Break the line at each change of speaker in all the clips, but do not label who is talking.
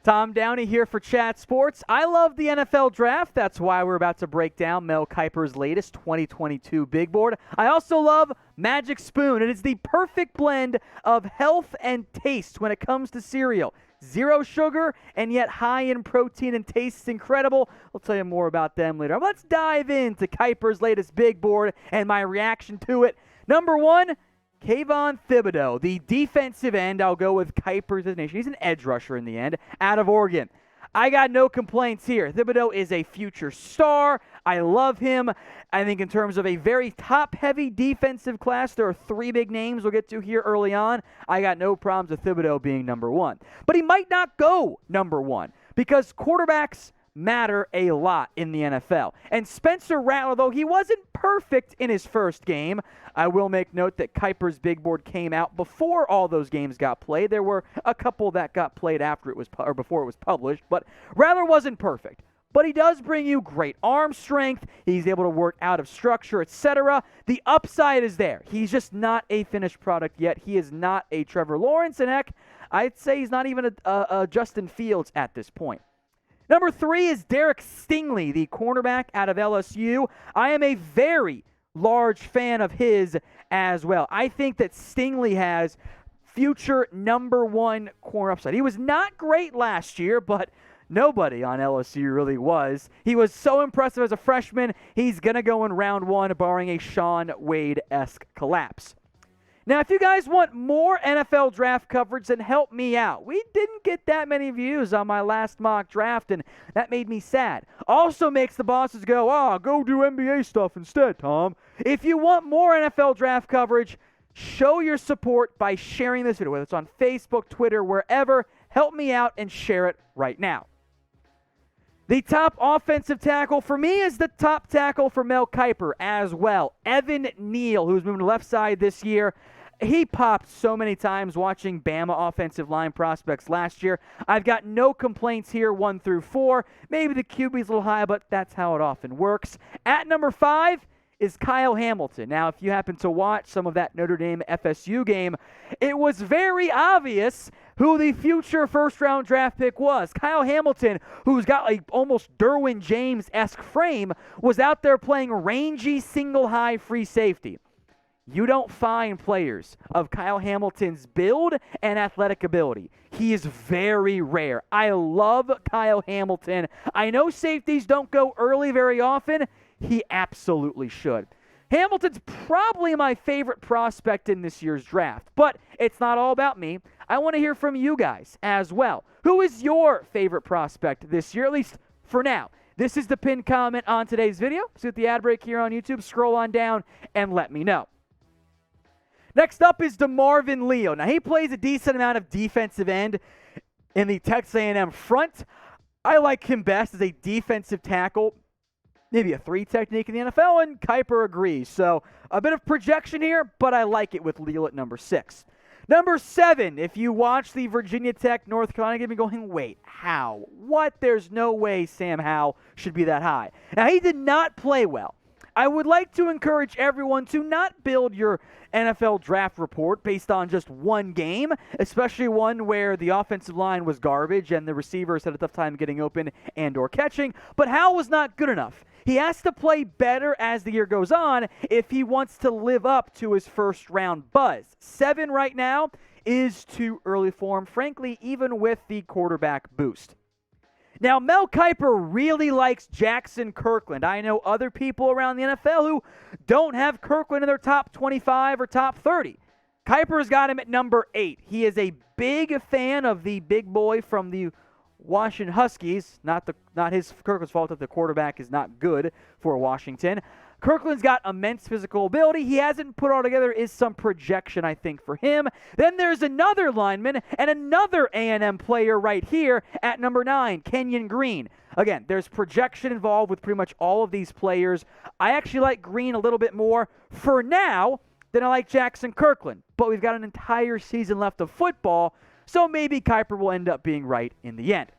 Tom Downey here for Chat Sports. I love the NFL Draft. That's why we're about to break down Mel Kiper's latest 2022 big board. I also love Magic Spoon. It is the perfect blend of health and taste when it comes to cereal. Zero sugar and yet high in protein and tastes incredible. I'll tell you more about them later. Let's dive into Kiper's latest big board and my reaction to it. Number 1, Kayvon Thibodeaux, the defensive end. I'll go with Kiper's designation. He's an edge rusher in the end, out of Oregon. I got no complaints here. Thibodeaux is a future star. I love him. I think in terms of a very top-heavy defensive class, there are 3 big names we'll get to here early on. I got no problems with Thibodeaux being number 1. But he might not go number 1 because quarterbacks matter a lot in the NFL. And Spencer Rattler, though he wasn't perfect in his first game, I will make note that Kiper's big board came out before all those games got played. There were a couple that got played after it was or before it was published, but Rattler wasn't perfect. But he does bring you great arm strength. He's able to work out of structure, etc. The upside is there. He's just not a finished product yet. He is not a Trevor Lawrence, and heck, I'd say he's not even a Justin Fields at this point. Number 3 is Derek Stingley, the cornerback out of LSU. I am a very large fan of his as well. I think that Stingley has future number 1 corner upside. He was not great last year, but nobody on LSU really was. He was so impressive as a freshman. He's going to go in round 1, barring a Shaun Wade-esque collapse. Now, if you guys want more NFL draft coverage, then help me out. We didn't get that many views on my last mock draft, and that made me sad. Also makes the bosses go, go do NBA stuff instead, Tom. If you want more NFL draft coverage, show your support by sharing this video, whether it's on Facebook, Twitter, wherever. Help me out and share it right now. The top offensive tackle for me is the top tackle for Mel Kiper as well. Evan Neal, who's moving to left side this year. He popped so many times watching Bama offensive line prospects last year. I've got no complaints here, 1 through 4. Maybe the QB's a little high, but that's how it often works. At number 5 is Kyle Hamilton. Now, if you happen to watch some of that Notre Dame FSU game, it was very obvious who the future first-round draft pick was. Kyle Hamilton, who's got like almost Derwin James-esque frame, was out there playing rangy single-high free safety. You don't find players of Kyle Hamilton's build and athletic ability. He is very rare. I love Kyle Hamilton. I know safeties don't go early very often. He absolutely should. Hamilton's probably my favorite prospect in this year's draft, but it's not all about me. I want to hear from you guys as well. Who is your favorite prospect this year, at least for now? This is the pinned comment on today's video. So at the ad break here on YouTube, scroll on down and let me know. Next up is DeMarvin Leal. Now, he plays a decent amount of defensive end in the Texas A&M front. I like him best as a defensive tackle, maybe a 3 technique in the NFL, and Kiper agrees. So a bit of projection here, but I like it with Leal at number 6. Number 7, if you watch the Virginia Tech North Carolina game, you're going, wait, how? What? There's no way Sam Howell should be that high. Now, he did not play well. I would like to encourage everyone to not build your NFL draft report based on just one game, especially one where the offensive line was garbage and the receivers had a tough time getting open and or catching. But Howell was not good enough. He has to play better as the year goes on if he wants to live up to his first-round buzz. 7 right now is too early for him, frankly, even with the quarterback boost. Now, Mel Kiper really likes Jaxson Kirkland. I know other people around the NFL who don't have Kirkland in their top 25 or top 30. Kiper's got him at number 8. He is a big fan of the big boy from the Washington Huskies. Not his Kirkland's fault that the quarterback is not good for Washington. Kirkland's got immense physical ability. He hasn't put all together is some projection, I think, for him. Then there's another lineman and another A&M player right here at number 9, Kenyon Green. Again, there's projection involved with pretty much all of these players. I actually like Green a little bit more for now than I like Jaxson Kirkland. But we've got an entire season left of football, so maybe Kiper will end up being right in the end.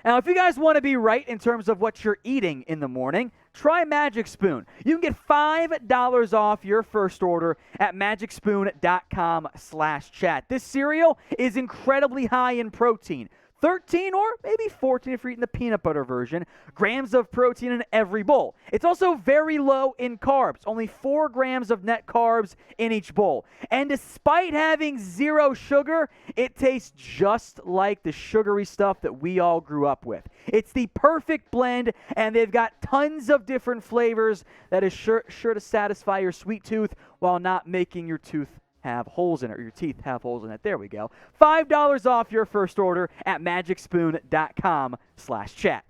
Now, if you guys want to be right in terms of what you're eating in the morning, try Magic Spoon. You can get $5 off your first order at magicspoon.com/chat. This cereal is incredibly high in protein, 13 or maybe 14 if you're eating the peanut butter version, grams of protein in every bowl. It's also very low in carbs, only 4 grams of net carbs in each bowl. And despite having 0 sugar, it tastes just like the sugary stuff that we all grew up with. It's the perfect blend, and they've got tons of different flavors that is sure to satisfy your sweet tooth while not making your tooth have holes in it, or your teeth have holes in it. There we go. $5 off your first order at magicspoon.com/chat.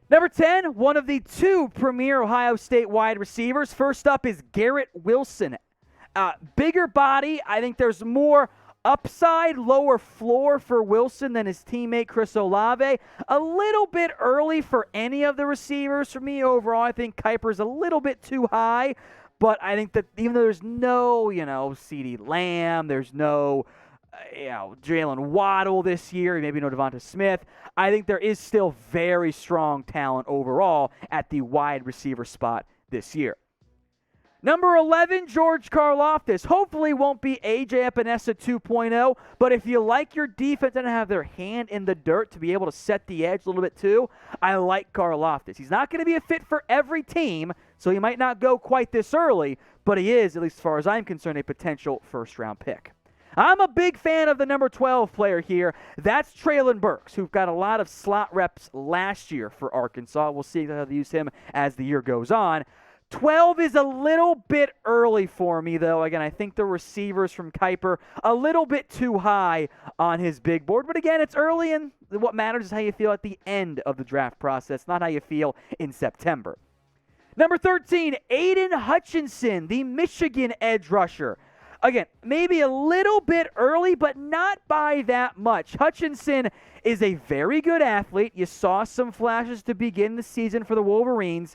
Number 10, one of the 2 premier Ohio State wide receivers. First up is Garrett Wilson. Bigger body. I think there's more upside, lower floor for Wilson than his teammate Chris Olave. A little bit early for any of the receivers for me overall. I think Kiper's a little bit too high. But I think that even though there's no, CeeDee Lamb, there's no, Jalen Waddle this year, maybe no Devonta Smith, I think there is still very strong talent overall at the wide receiver spot this year. Number 11, George Karlaftis. Hopefully won't be A.J. Epinesa 2.0, but if you like your defense and have their hand in the dirt to be able to set the edge a little bit too, I like Karlaftis. He's not going to be a fit for every team, so he might not go quite this early, but he is, at least as far as I'm concerned, a potential first-round pick. I'm a big fan of the number 12 player here. That's Treylon Burks, who got a lot of slot reps last year for Arkansas. We'll see how they use him as the year goes on. 12 is a little bit early for me, though. Again, I think the receivers from Kiper a little bit too high on his big board. But again, it's early, and what matters is how you feel at the end of the draft process, not how you feel in September. Number 13, Aiden Hutchinson, the Michigan edge rusher. Again, maybe a little bit early, but not by that much. Hutchinson is a very good athlete. You saw some flashes to begin the season for the Wolverines.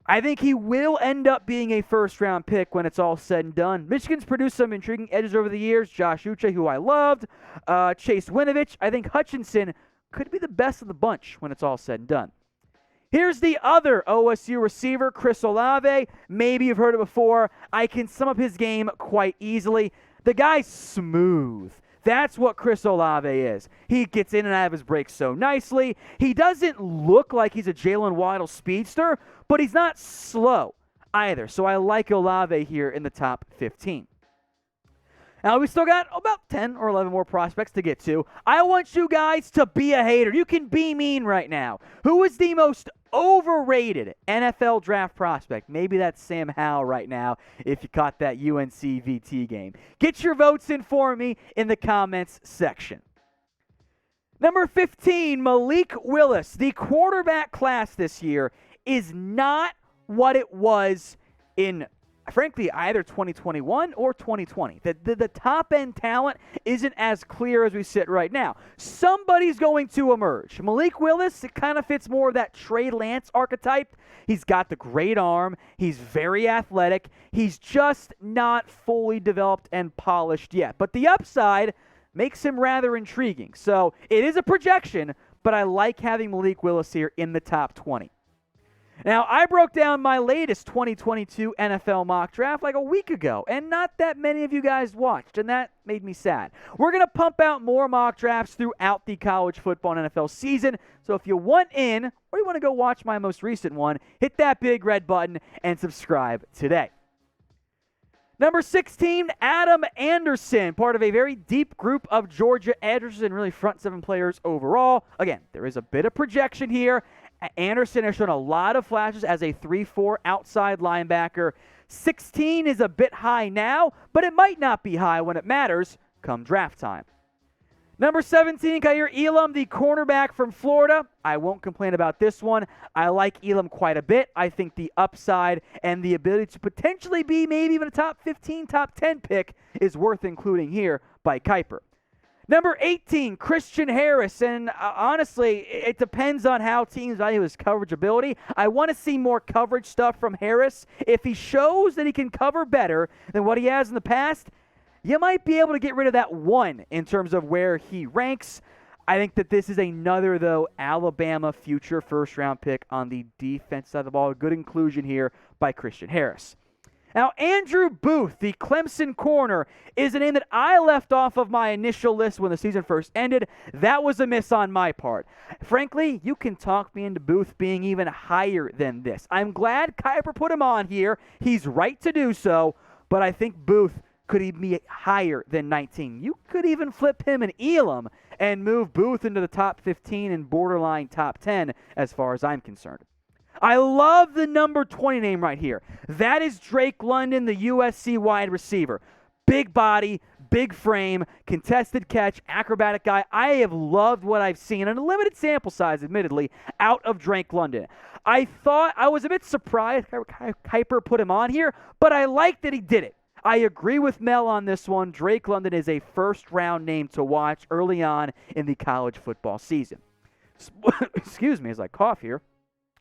I think he will end up being a first-round pick when it's all said and done. Michigan's produced some intriguing edges over the years. Josh Uche, who I loved. Chase Winovich. I think Hutchinson could be the best of the bunch when it's all said and done. Here's the other OSU receiver, Chris Olave. Maybe you've heard it before. I can sum up his game quite easily. The guy's smooth. That's what Chris Olave is. He gets in and out of his breaks so nicely. He doesn't look like he's a Jalen Waddle speedster, but he's not slow either. So I like Olave here in the top 15. Now, we still got about 10 or 11 more prospects to get to. I want you guys to be a hater. You can be mean right now. Who is the most overrated NFL draft prospect? Maybe that's Sam Howell right now if you caught that UNC VT game. Get your votes in for me in the comments section. Number 15, Malik Willis. The quarterback class this year is not what it was in, frankly, either 2021 or 2020. The top-end talent isn't as clear as we sit right now. Somebody's going to emerge. Malik Willis, it kind of fits more of that Trey Lance archetype. He's got the great arm. He's very athletic. He's just not fully developed and polished yet. But the upside makes him rather intriguing. So it is a projection, but I like having Malik Willis here in the top 20. Now, I broke down my latest 2022 NFL mock draft like a week ago, and not that many of you guys watched, and that made me sad. We're going to pump out more mock drafts throughout the college football and NFL season, so if you want in, or you want to go watch my most recent one, hit that big red button and subscribe today. Number 16, Adam Anderson, part of a very deep group of Georgia edges and really front 7 players overall. Again, there is a bit of projection here. Anderson has shown a lot of flashes as a 3-4 outside linebacker. 16 is a bit high now, but it might not be high when it matters come draft time. Number 17, Kaiir Elam, the cornerback from Florida. I won't complain about this one. I like Elam quite a bit. I think the upside and the ability to potentially be maybe even a top 15, top 10 pick is worth including here by Kiper. Number 18, Christian Harris, and honestly, it depends on how teams value his coverage ability. I want to see more coverage stuff from Harris. If he shows that he can cover better than what he has in the past, you might be able to get rid of that one in terms of where he ranks. I think that this is another, though, Alabama future first-round pick on the defense side of the ball. A good inclusion here by Christian Harris. Now, Andrew Booth, the Clemson corner, is a name that I left off of my initial list when the season first ended. That was a miss on my part. Frankly, you can talk me into Booth being even higher than this. I'm glad Kiper put him on here. He's right to do so, but I think Booth could even be higher than 19. You could even flip him and Elam and move Booth into the top 15 and borderline top 10 as far as I'm concerned. I love the number 20 name right here. That is Drake London, the USC wide receiver. Big body, big frame, contested catch, acrobatic guy. I have loved what I've seen, in a limited sample size, admittedly, out of Drake London. I was a bit surprised Kiper put him on here, but I like that he did it. I agree with Mel on this one. Drake London is a first-round name to watch early on in the college football season. Excuse me as I cough here.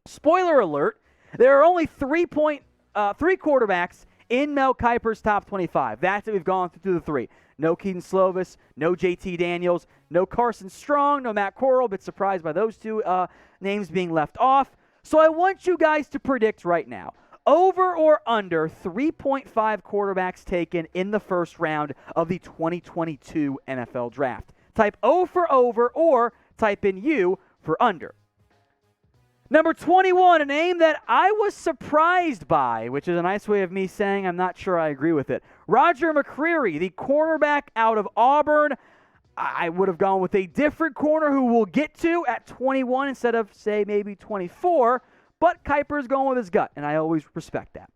Spoiler alert, there are only three quarterbacks in Mel Kiper's top 25. That's it. We've gone through the three. No Keaton Slovis, no JT Daniels, no Carson Strong, no Matt Corral. A bit surprised by those two names being left off. So I want you guys to predict right now. Over or under 3.5 quarterbacks taken in the first round of the 2022 NFL Draft. Type O for over or type in U for under. Number 21, a name that I was surprised by, which is a nice way of me saying I'm not sure I agree with it. Roger McCreary, the cornerback out of Auburn. I would have gone with a different corner who we'll get to at 21 instead of, say, maybe 24. But Kiper's going with his gut, and I always respect that.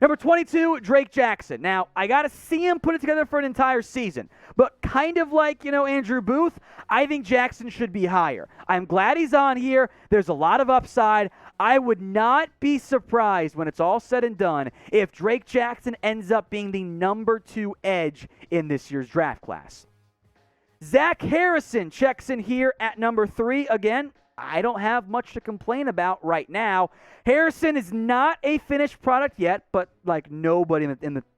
Number 22, Drake Jaxson. Now, I got to see him put it together for an entire season. But kind of like, Andrew Booth, I think Jaxson should be higher. I'm glad he's on here. There's a lot of upside. I would not be surprised when it's all said and done if Drake Jaxson ends up being the number 2 edge in this year's draft class. Zach Harrison checks in here at number 3. Again, I don't have much to complain about right now. Harrison is not a finished product yet, but like nobody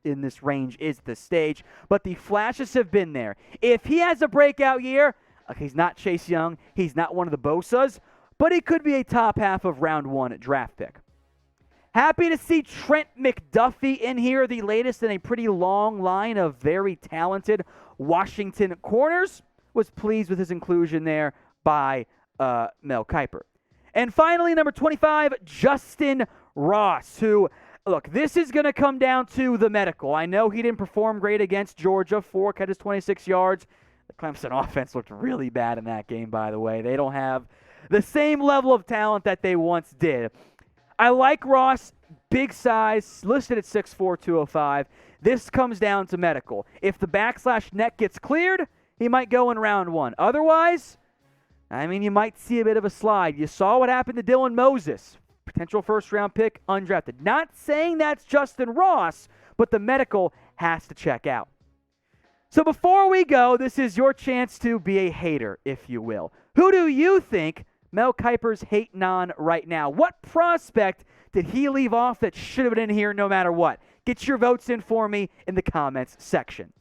in this range is at this stage. But the flashes have been there. If he has a breakout year, he's not Chase Young, he's not one of the Bosas, but he could be a top half of round 1 draft pick. Happy to see Trent McDuffie in here, the latest in a pretty long line of very talented Washington corners. Was pleased with his inclusion there by Mel Kiper. And finally, number 25, Justin Ross, who, look, this is going to come down to the medical. I know he didn't perform great against Georgia, 4 catches, 26 yards. The Clemson offense looked really bad in that game, by the way. They don't have the same level of talent that they once did. I like Ross, big size, listed at 6'4", 205. This comes down to medical. If the /neck gets cleared, he might go in round 1. Otherwise, you might see a bit of a slide. You saw what happened to Dylan Moses, potential first-round pick, undrafted. Not saying that's Justin Ross, but the medical has to check out. So before we go, this is your chance to be a hater, if you will. Who do you think Mel Kiper's hating on right now? What prospect did he leave off that should have been in here no matter what? Get your votes in for me in the comments section.